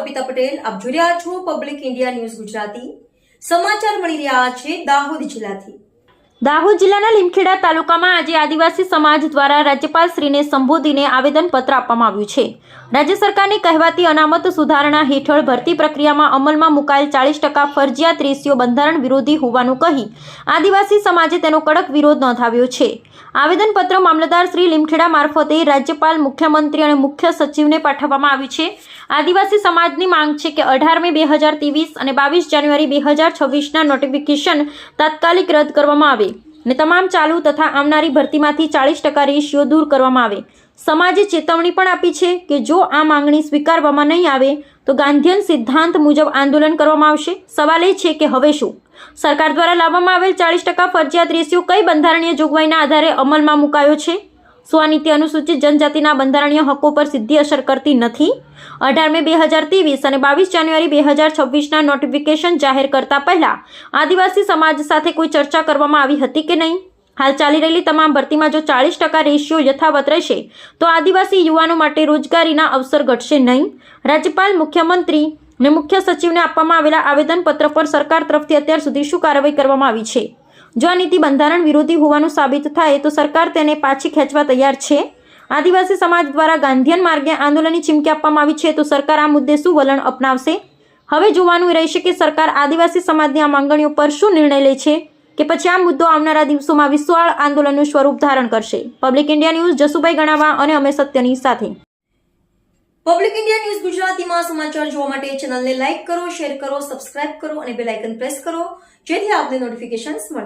અર્પિતા પટેલ, આપ જોઈ રહ્યા છો પબ્લિક ઇન્ડિયા ન્યૂઝ ગુજરાતી। સમાચાર મળી રહ્યા છે દાહોદ જિલ્લાથી। દાહોદ જિલ્લાના લીમખેડા તાલુકામાં આજે આદિવાસી સમાજ દ્વારા રાજ્યપાલ શ્રીને સંબોધીને આવેદનપત્ર આપવામાં આવ્યું છે। રાજ્ય સરકારની કહેવાતી અનામત સુધારણા હેઠળ ભરતી પ્રક્રિયામાં અમલમાં મુકાયેલ 40% ફરજિયાત રેશિયો બંધારણ વિરોધી હોવાનું કહી આદિવાસી સમાજે તેનો કડક વિરોધ નોંધાવ્યો છે। આવેદનપત્ર મામલતદાર શ્રી લીમખેડા મારફતે રાજ્યપાલ, મુખ્યમંત્રી અને મુખ્ય સચિવને પાઠવવામાં આવ્યું છે। આદિવાસી સમાજની માંગ છે કે 18 મે 2023 અને 22 જાન્યુઆરી 2026ના નોટિફિકેશન તાત્કાલિક રદ કરવામાં આવે અને તમામ ચાલુ તથા આવનારી ભરતીમાંથી 40% રેશિયો દૂર કરવામાં આવે। સમાજે ચેતવણી પણ આપી છે કે જો આ માંગણી સ્વીકારવામાં નહીં આવે તો ગાંધીયન સિદ્ધાંત મુજબ આંદોલન કરવામાં આવશે। સવાલ એ છે કે હવે શું? સરકાર દ્વારા લાવવામાં આવેલ 40% ફરજિયાત રેશિયો કઈ બંધારણીય જોગવાઈના આધારે અમલમાં મુકાયો છે? શું આ નીતિ અનુસૂચિત જનજાતિના બંધારણીય હકો પર સીધી અસર કરતી નથી? 18 મે 2023 અને 22 જાન્યુઆરી 2026ના નોટિફિકેશન જાહેર કરતા પહેલા આદિવાસી સમાજ સાથે કોઈ ચર્ચા કરવામાં આવી હતી કે નહીં? હાલ ચાલી રહેલી તમામ ભરતીમાં જો 40% રેશિયો યથાવત રહેશે તો આદિવાસી યુવાનો માટે રોજગારીના અવસર ઘટશે નહીં। રાજ્યપાલ, મુખ્યમંત્રી અને મુખ્ય સચિવને આપવામાં આવેલા આવેદનપત્ર પર સરકાર તરફથી અત્યાર સુધી શું કાર્યવાહી કરવામાં આવી છે? જો આ નીતિ બંધારણ વિરોધી હોવાનું સાબિત થાય તો સરકાર તેને પાછી ખેંચવા તૈયાર છે? આદિવાસી સમાજ દ્વારા ગાંધીયન માર્ગે આંદોલનની ચીમકી આપવામાં આવી છે તો સરકાર આ મુદ્દે શું વલણ અપનાવશે? હવે જોવાનું રહેશે કે સરકાર આદિવાસી સમાજની આ માંગણીઓ પર શું નિર્ણય લે છે કે પછી આ મુદ્દો આવનારા દિવસોમાં વિશાળ આંદોલનનું સ્વરૂપ ધારણ કરશે। પબ્લિક ઇન્ડિયા ન્યૂઝ, જસુભાઈ ગણાવા અને અમે સત્યની સાથે। પબ્લિક ઇન્ડિયા ન્યૂઝ ગુજરાતીમાં સમાચાર જોવા માટે ચેનલને લાઇક કરો, શેર કરો, સબસ્ક્રાઇબ કરો અને બેલ આઇકન પ્રેસ કરો જેથી આપને નોટિફિકેશન્સ મળે।